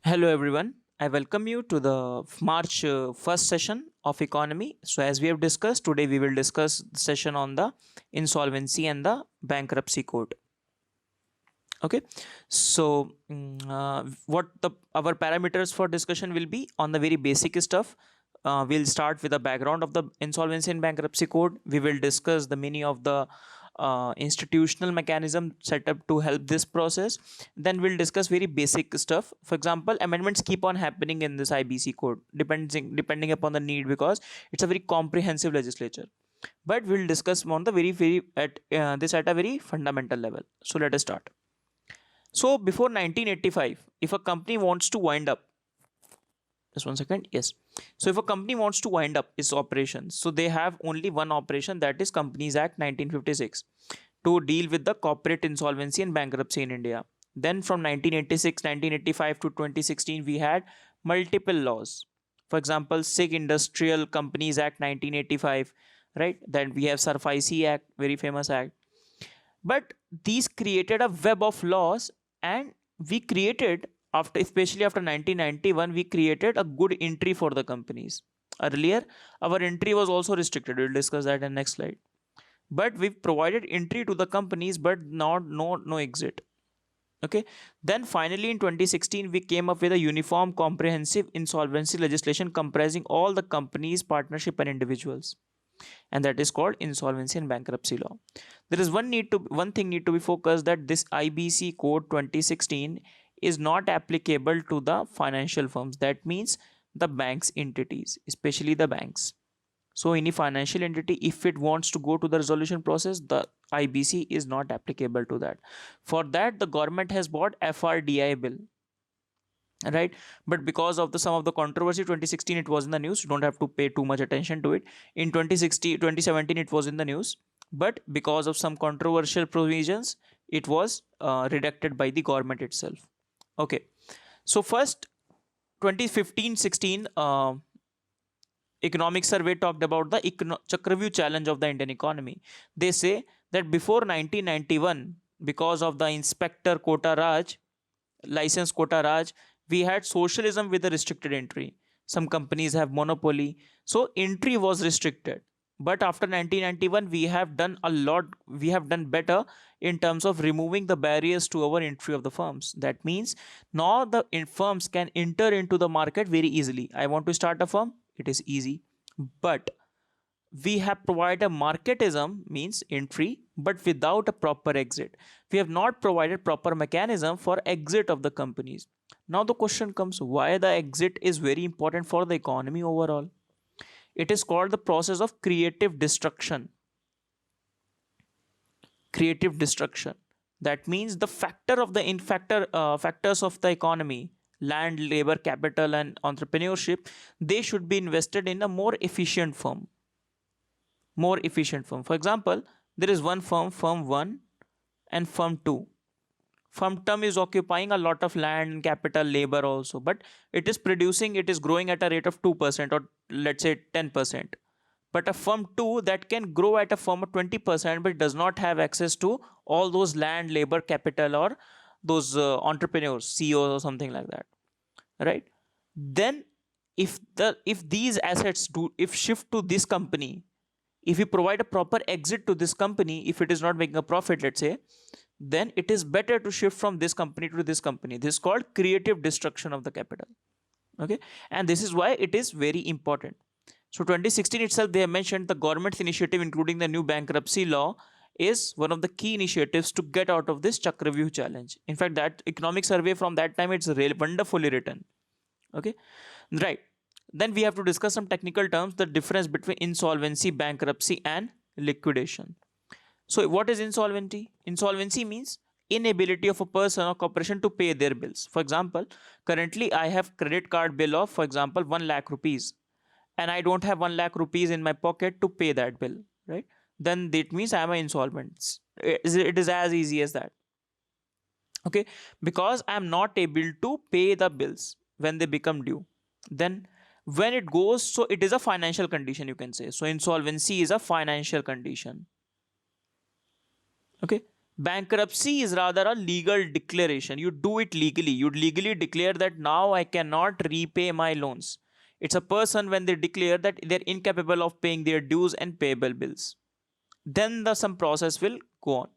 Hello, everyone. I welcome you to the March first session of economy. So, as we have discussed today, we will discuss the session on the insolvency and the bankruptcy code. Okay, so what the our parameters for discussion will be on the very basic stuff. We'll start with the background of the insolvency and bankruptcy code. We will discuss the meaning of the institutional mechanism set up to help this process. Then we'll discuss very basic stuff. For example, amendments keep on happening in this IBC code depending upon the need, because it's a very comprehensive legislature. But we'll discuss on the very at this at a very fundamental level. So let us start. So before 1985, if a company wants to wind up, just one second, yes. So if a company wants to wind up its operations, so they have only one operation, that is Companies Act 1956, to deal with the corporate insolvency and bankruptcy in India. Then from 1986, 1985 to 2016, we had multiple laws. For example, SIG Industrial Companies Act 1985, right? Then we have SARFAISI Act, very famous act. But these created a web of laws, and we created, after especially after 1991, we created a good entry for the companies. Earlier our entry was also restricted. We'll discuss that in next slide. But we provided entry to the companies, but not no exit. Okay. Then finally in 2016 we came up with a uniform comprehensive insolvency legislation comprising all the companies, partnership and individuals, and that is called insolvency and bankruptcy law. There is one thing need to be focused, that this IBC code 2016 is not applicable to the financial firms. That means the banks entities, especially the banks. So any financial entity, if it wants to go to the resolution process, the IBC is not applicable to that. For that, the government has bought FRDI bill, right? But because of the some of the controversy, 2016 it was in the news. You don't have to pay too much attention to it. In 2016, 2017 it was in the news, but because of some controversial provisions, it was redacted by the government itself. Okay, so first 2015-16 economic survey talked about the Chakravyuh challenge of the Indian economy. They say that before 1991, because of the inspector quota raj, license quota raj, we had socialism with a restricted entry. Some companies have monopoly, so entry was restricted. But after 1991, we have done a lot. We have done better in terms of removing the barriers to our entry of the firms. That means now the firms can enter into the market very easily. I want to start a firm, it is easy. But we have provided a marketism, means entry, but without a proper exit. We have not provided proper mechanism for exit of the companies. Now the question comes, why the exit is very important for the economy overall. It is called the process of creative destruction. Creative destruction, that means the factor of the factors of the economy, land, labor, capital and entrepreneurship, they should be invested in a more efficient firm. For example, there is one firm, firm 1 and firm 2. Firm term is occupying a lot of land, capital, labor also, but it is producing, it is growing at a rate of 2% or let's say 10%. But a firm 2 that can grow at a firm of 20%, but does not have access to all those land, labor, capital or those entrepreneurs, CEOs or something like that, right? Then if these assets if shift to this company, if we provide a proper exit to this company, if it is not making a profit, let's say, then it is better to shift from this company to this company. This is called creative destruction of the capital. Okay, and this is why it is very important. So 2016 itself, they have mentioned the government's initiative, including the new bankruptcy law, is one of the key initiatives to get out of this Chakravyuh challenge. In fact, that economic survey from that time, it's really wonderfully written. Okay, right. Then we have to discuss some technical terms, the difference between insolvency, bankruptcy and liquidation. So what is insolvency? Insolvency means inability of a person or corporation to pay their bills. For example, currently I have credit card bill of, for example, 1 lakh rupees, and I don't have 1 lakh rupees in my pocket to pay that bill, right? Then that means I am insolvent. It is as easy as that. Okay, because I am not able to pay the bills when they become due. Then when it goes, so it is a financial condition, you can say. So insolvency is a financial condition. Okay, Bankruptcy is rather a legal declaration. You do it legally. You legally declare that now I cannot repay my loans. It's a person when they declare that they're incapable of paying their dues and payable bills. Then the some process will go on.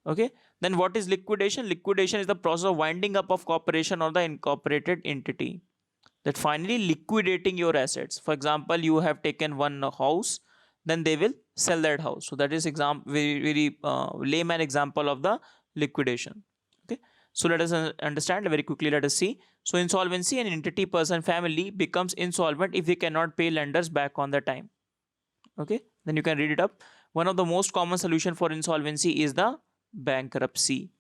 Okay. Then what is liquidation? Liquidation is the process of winding up of corporation or the incorporated entity. That finally liquidating your assets. For example, you have taken one house, then they will sell that house. So that is very layman example of the liquidation. Okay, so let us understand very quickly. Let us see. So insolvency, an entity, person, family becomes insolvent if they cannot pay lenders back on the time. Okay, then you can read it up. One of the most common solution for insolvency is the bankruptcy.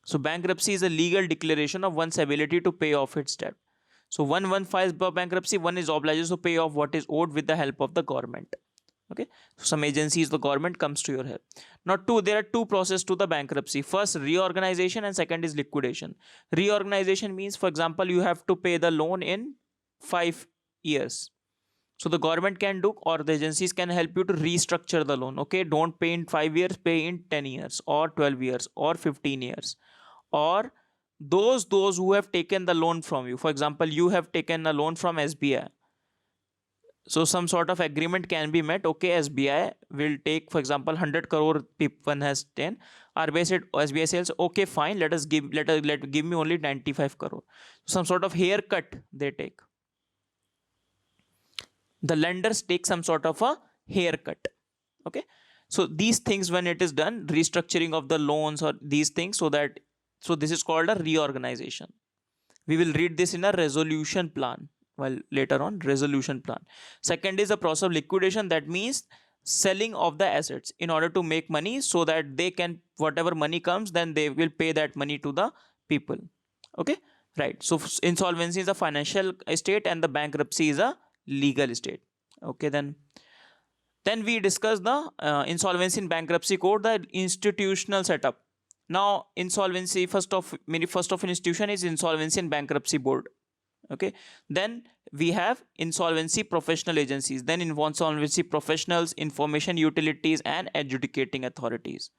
So bankruptcy is a legal declaration of one's ability to pay off its debt. So one files bankruptcy, one is obliged to pay off what is owed with the help of the government. Okay, so some agencies, the government comes to your help. Now there are two processes to the bankruptcy. First, reorganization, and second is liquidation. Reorganization means, for example, you have to pay the loan in 5 years. So the government can do, or the agencies can help you to restructure the loan. Okay, don't pay in 5 years, pay in 10 years or 12 years or 15 years. Or those who have taken the loan from you, for example, you have taken a loan from SBI, so some sort of agreement can be met. Okay, SBI will take, for example, 100 crore one has 10. RBI said, SBI says, okay fine, give me only 95 crore. Some sort of haircut they take. The lenders take some sort of a haircut. Okay, so these things, when it is done, restructuring of the loans or these things, so this is called a reorganization. We will read this in a resolution plan, well later on, resolution plan. Second is the process of liquidation. That means selling of the assets in order to make money, so that they can, whatever money comes, then they will pay that money to the people. Okay, right. So insolvency is a financial estate and the bankruptcy is a legal estate. Okay, then we discuss the insolvency and bankruptcy code, the institutional setup. Now insolvency, first of institution is insolvency and bankruptcy board. Okay, then we have insolvency professional agencies, then insolvency professionals, information utilities, and adjudicating authorities.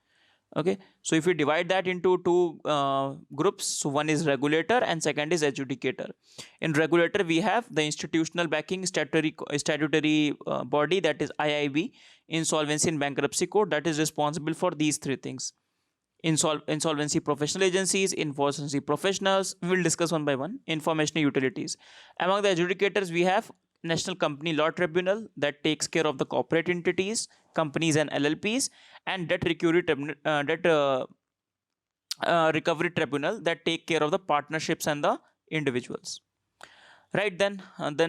Okay, so if we divide that into two groups, so one is regulator and second is adjudicator. In regulator, we have the institutional backing statutory body, that is IIB, insolvency and bankruptcy code, that is responsible for these three things: insolvency professional agencies, insolvency professionals, we will discuss one by one, information utilities. Among the adjudicators, we have National Company Law Tribunal, that takes care of the corporate entities, companies and LLPs, and debt recovery tribunal, that take care of the partnerships and the individuals. Right, then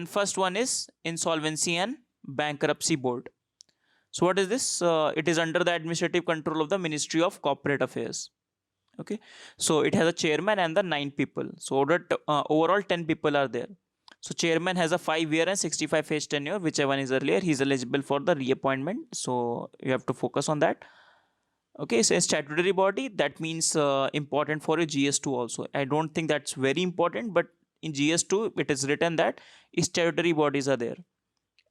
first one is insolvency and bankruptcy board. So what is this? It is under the administrative control of the Ministry of Corporate Affairs. Okay, so it has a chairman and the 9 people. So overall 10 people are there. So chairman has a 5-year and 65 phase tenure, whichever one is earlier, he is eligible for the reappointment. So you have to focus on that. Okay, so a statutory body, that means important for a GS2 also. I don't think that's very important, but in GS2 it is written that statutory bodies are there,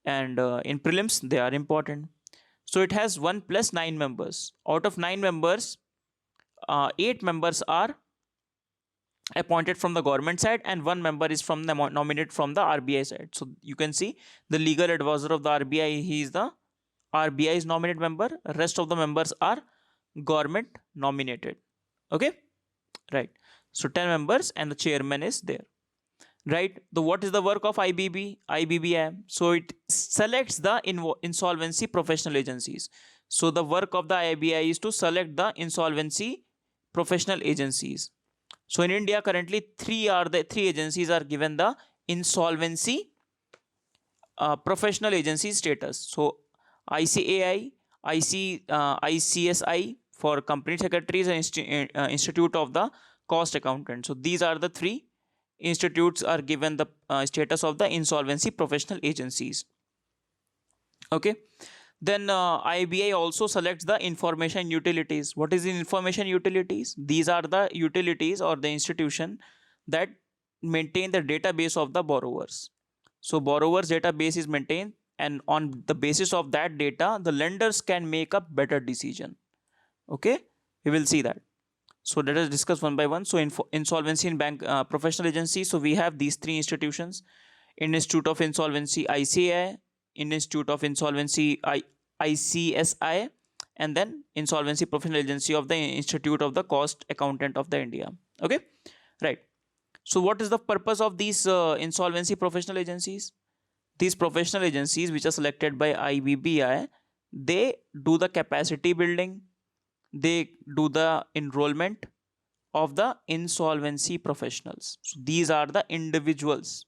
and in prelims they are important. So it has 1 plus 9 members. Out of 9 members, 8 members are appointed from the government side, and 1 member is from the nominated from the RBI side. So you can see the legal advisor of the RBI, he is the RBI's nominated member. Rest of the members are government nominated. Okay, right. So 10 members and the chairman is there. Right. What is the work of IBBI? So it selects the insolvency professional agencies. So the work of the IBBI is to select the insolvency professional agencies. So in India currently three agencies are given the insolvency professional agency status. So ICAI, ICSI for company secretaries, and Institute of the Cost Accountant. So these are the 3 institutes are given the status of the insolvency professional agencies. Okay, then IBI also selects the information utilities. What is the information utilities? These are the utilities or the institution that maintain the database of the borrowers. So borrowers database is maintained, and on the basis of that data the lenders can make a better decision. Okay, we will see that. So let us discuss one by one. So insolvency in bank professional agency. So we have these three institutions: Indian Institute of Insolvency (ICAI), Indian Institute of Insolvency (ICSI), and then Insolvency Professional Agency of the Institute of the Cost Accountant of the India. Okay, right. So what is the purpose of these insolvency professional agencies? These professional agencies, which are selected by IBBI, they do the capacity building, they do the enrollment of the insolvency professionals. So these are the individuals.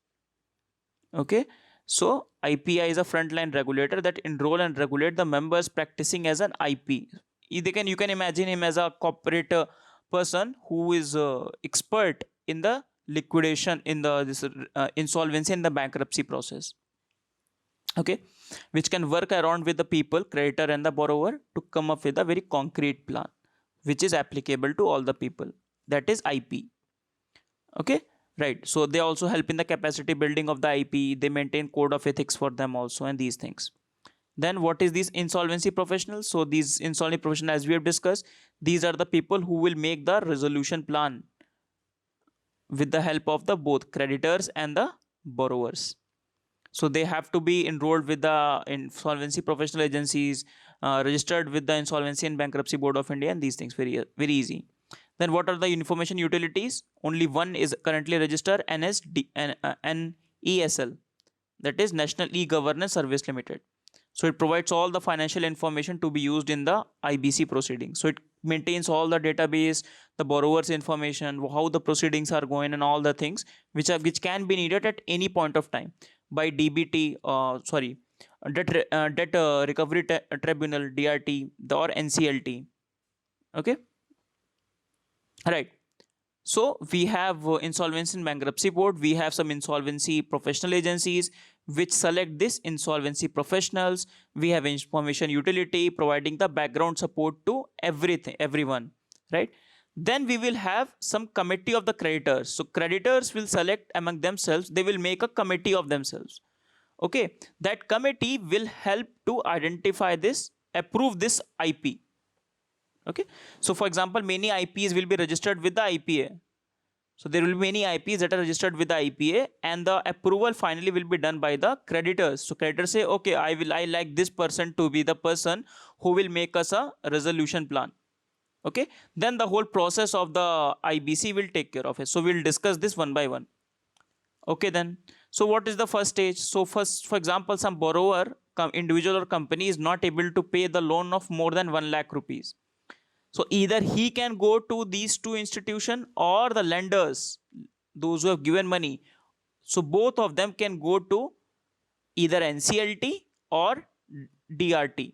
Okay, so IPI is a frontline regulator that enroll and regulate the members practicing as an IP. You can imagine him as a corporate person who is expert in the liquidation, in the insolvency and the bankruptcy process. Okay, which can work around with the people, creditor and the borrower, to come up with a very concrete plan which is applicable to all the people. That is IP. Okay, right. So they also help in the capacity building of the IP. They maintain code of ethics for them also, and these things. Then what is these insolvency professionals? So these insolvency professionals, as we have discussed, these are the people who will make the resolution plan with the help of the both creditors and the borrowers. So they have to be enrolled with the insolvency professional agencies, registered with the Insolvency and Bankruptcy Board of India, and these things, very easy. Then what are the information utilities? Only one is currently registered, NESL, that is National E-Governance Service Limited. So it provides all the financial information to be used in the IBC proceedings. So it maintains all the database, the borrower's information, how the proceedings are going, and all the things which can be needed at any point of time by DBT, Debt Recovery Tribunal, DRT, or NCLT. Okay, right. So we have Insolvency and Bankruptcy Board. We have some insolvency professional agencies which select this insolvency professionals. We have information utility providing the background support to everyone, right? Then we will have some committee of the creditors. So creditors will select among themselves. They will make a committee of themselves. Okay, that committee will help to identify this, approve this IP. Okay, so for example, many IPs will be registered with the IPA. So there will be many IPs that are registered with the IPA, and the approval finally will be done by the creditors. So creditors say, okay, I like this person to be the person who will make us a resolution plan. Okay, then the whole process of the IBC will take care of it. So we'll discuss this one by one. Okay, then. So what is the first stage? So first, for example, some borrower, individual or company is not able to pay the loan of more than 1 lakh rupees. So either he can go to these two institutions, or the lenders, those who have given money. So both of them can go to either NCLT or DRT.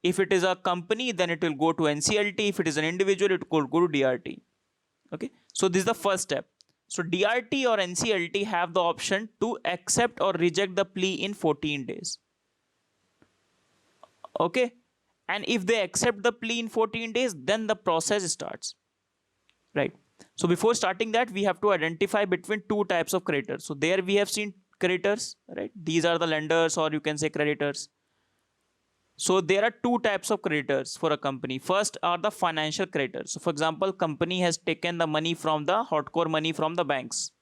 If it is a company, then it will go to NCLT. If it is an individual, it will go to DRT. Okay, so this is the first step. So DRT or NCLT have the option to accept or reject the plea in 14 days. Okay, and if they accept the plea in 14 days, then the process starts, right? So before starting that, we have to identify between two types of creditors. So there we have seen creditors, right? These are the lenders, or you can say creditors. So there are two types of creditors for a company. First are the financial creditors. So for example, company has taken the money from the hardcore money from the banks.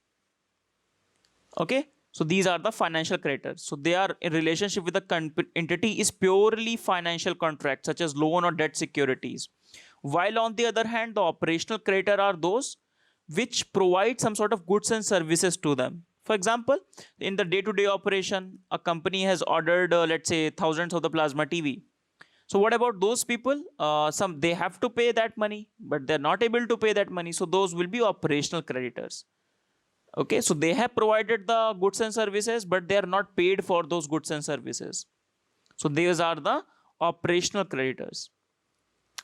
Okay, so these are the financial creditors. So they are in relationship with the entity is purely financial contracts such as loan or debt securities. While on the other hand, the operational creditor are those which provide some sort of goods and services to them. For example, in the day-to-day operation, a company has ordered, let's say, thousands of the plasma TV. So what about those people? They have to pay that money, but they're not able to pay that money. So those will be operational creditors. Okay, so they have provided the goods and services, but they are not paid for those goods and services. So these are the operational creditors.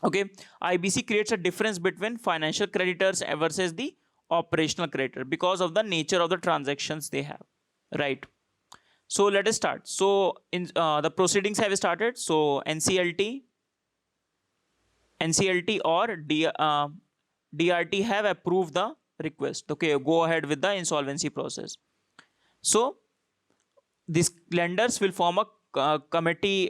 Okay, IBC creates a difference between financial creditors versus the operational creditor because of the nature of the transactions they have, right? So let us start. So in the proceedings have started. So NCLT or DRT have approved the request. Okay, go ahead with the insolvency process. So these lenders will form a committee,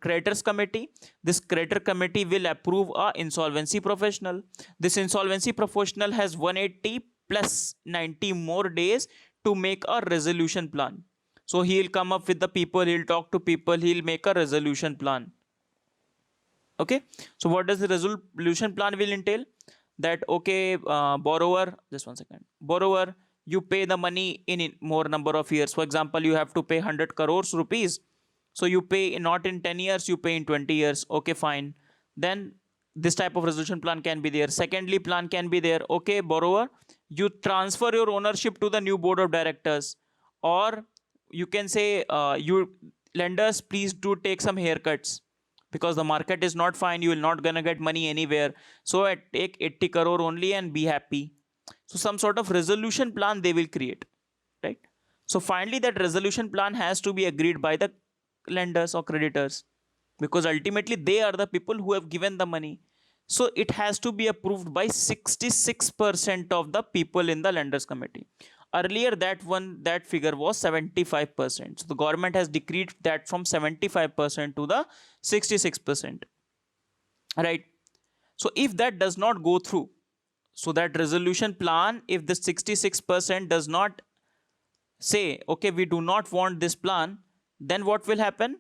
creditors committee. This creditor committee will approve a insolvency professional. This insolvency professional has 180 plus 90 more days to make a resolution plan. So he'll come up with the people, he'll talk to people, he'll make a resolution plan. Okay, so what does the resolution plan will entail? That okay, borrower, just one second, borrower, you pay the money in more number of years. For example, you have to pay 100 crores rupees, so you pay not in 10 years, you pay in 20 years. Okay, fine. Then this type of resolution plan can be there. Secondly, plan can be there, okay, borrower, you transfer your ownership to the new board of directors, or you can say, you lenders, please do take some haircuts, because the market is not fine, you will not gonna get money anywhere, so take 80 crore only and be happy. So some sort of resolution plan they will create, right? So finally that resolution plan has to be agreed by the lenders or creditors, because ultimately they are the people who have given the money. So it has to be approved by 66% of the people in the lenders committee. Earlier that figure was 75%. So the government has decreed that from 75% to the 66%, right? So if that does not go through, so that resolution plan, if the 66% does not say okay, we do not want this plan, then what will happen?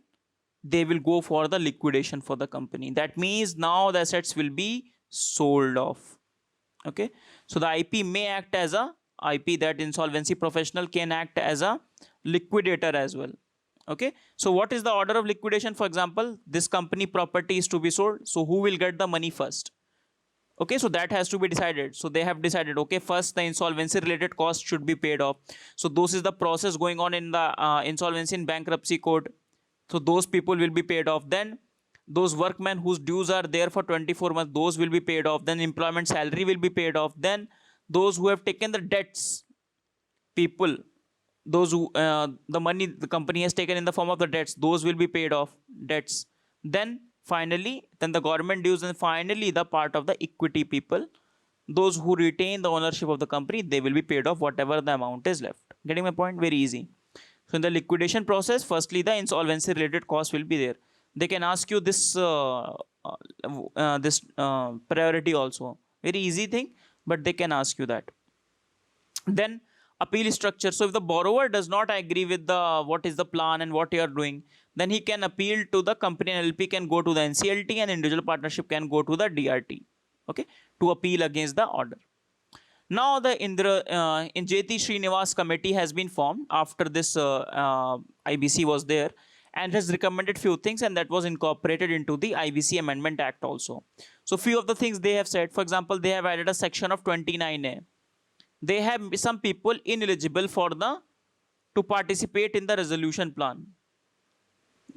They will go for the liquidation for the company. That means now the assets will be sold off. Okay, so the IP may act as a IP, that insolvency professional can act as a liquidator as well. Okay, so what is the order of liquidation? For example, this company property is to be sold, so who will get the money first? Okay, so that has to be decided. So they have decided, okay, first the insolvency related cost should be paid off. So this is the process going on in the insolvency and bankruptcy code. So those people will be paid off. Then those workmen whose dues are there for 24 months, those will be paid off. Then employment salary will be paid off. Then those who have taken the debts, people, those who the money the company has taken in the form of the debts, those will be paid off, debts. Then finally, then the government dues, and finally the part of the equity people, those who retain the ownership of the company, they will be paid off whatever the amount is left. Getting my point? Very easy. So in the liquidation process, firstly the insolvency related cost will be there. They can ask you this priority also. Very easy thing, but they can ask you that. Then appeal structure. So if the borrower does not agree with the what is the plan and what you are doing, then he can appeal to the company, and LP can go to the NCLT, and individual partnership can go to the DRT, okay, to appeal against the order. Now the in Jyoti Srinivas committee has been formed after this IBC was there, and has recommended few things, and that was incorporated into the IBC Amendment Act also. So few of the things they have said, for example, they have added a section of 29A. They have some people ineligible for to participate in the resolution plan.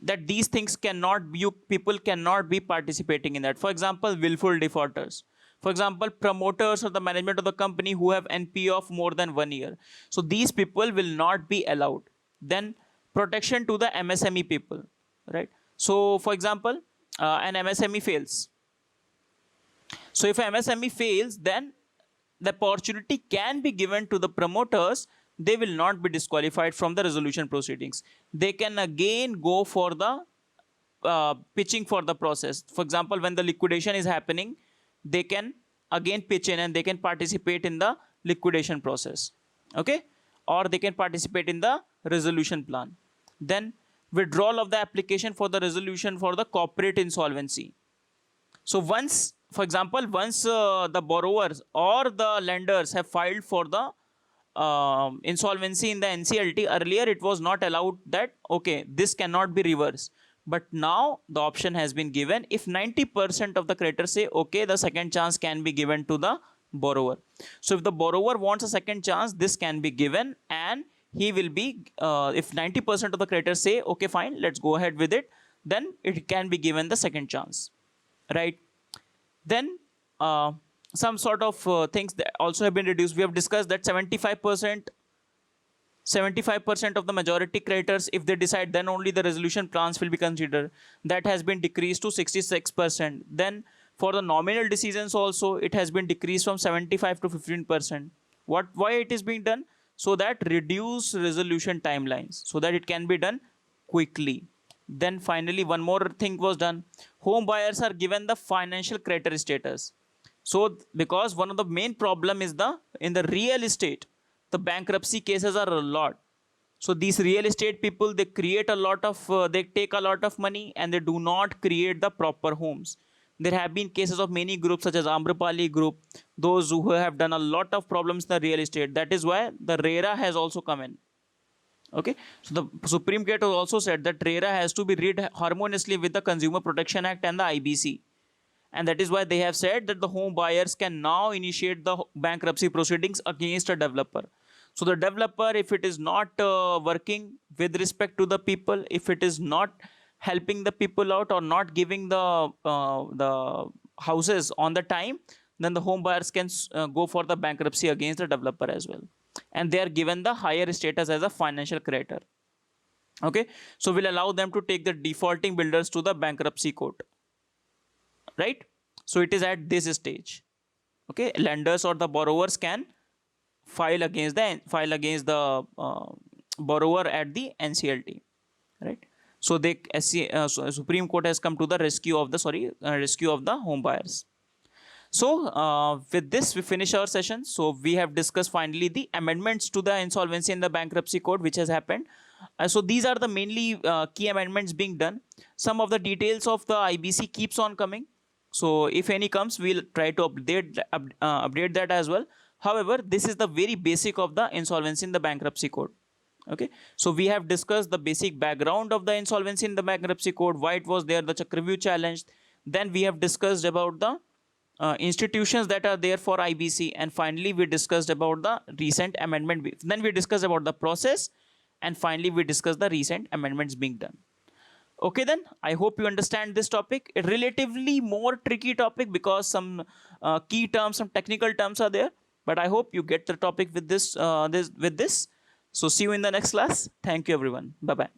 That these things cannot be, people cannot be participating in that. For example, willful defaulters. For example, promoters or the management of the company who have NP of more than 1 year. So these people will not be allowed. Then protection to the MSME people, right? So for example, an MSME fails. So if an MSME fails, then the opportunity can be given to the promoters. They will not be disqualified from the resolution proceedings. They can again go for the pitching for the process. For example, when the liquidation is happening, they can again pitch in and they can participate in the liquidation process, okay, or they can participate in the resolution plan. Then withdrawal of the application for the resolution for the corporate insolvency. So once, for example, once the borrowers or the lenders have filed for the insolvency in the NCLT, earlier it was not allowed that, okay, this cannot be reversed. But now the option has been given. If 90% of the creditors say, okay, the second chance can be given to the borrower. So if the borrower wants a second chance, this can be given, and he will be, if 90% of the creditors say, okay, fine, let's go ahead with it, then it can be given the second chance, right? Then some sort of things that also have been reduced. We have discussed that 75% of the majority creditors, if they decide, then only the resolution plans will be considered. That has been decreased to 66%. Then for the nominal decisions also, it has been decreased from 75 to 15%. Why it is being done? So that reduce resolution timelines, so that it can be done quickly. Then finally, one more thing was done. Home buyers are given the financial creditor status. So because one of the main problem is the in the real estate, the bankruptcy cases are a lot. So these real estate people, they create a lot of they take a lot of money and they do not create the proper homes. There have been cases of many groups such as Amrapali group, those who have done a lot of problems in the real estate. That is why the RERA has also come in. Okay, so the Supreme Court has also said that RERA has to be read harmoniously with the Consumer Protection Act and the IBC. And that is why they have said that the home buyers can now initiate the bankruptcy proceedings against a developer. So the developer, if it is not working with respect to the people, if it is not helping the people out or not giving the houses on the time, then the home buyers can go for the bankruptcy against the developer as well, and they are given the higher status as a financial creditor. Okay, so we'll allow them to take the defaulting builders to the bankruptcy court, right? So it is at this stage. Okay, lenders or the borrowers can file against the borrower at the NCLT, right? So they Supreme Court has come to the rescue of the home buyers. So with this we finish our session. So we have discussed finally the amendments to the insolvency and the bankruptcy code which has happened. So these are the mainly key amendments being done. Some of the details of the IBC keeps on coming. So if any comes, we'll try to update that as well. However, this is the very basic of the insolvency in the bankruptcy code. Okay, so we have discussed the basic background of the insolvency in the bankruptcy code, why it was there, the Chakravarti challenge. Then we have discussed about the institutions that are there for IBC, and finally we discussed about the recent amendment. Then we discussed about the process, and finally we discussed the recent amendments being done. Okay, then I hope you understand this topic. A relatively more tricky topic because some key terms, some technical terms are there, but I hope you get the topic with this. So see you in the next class. Thank you everyone. Bye bye.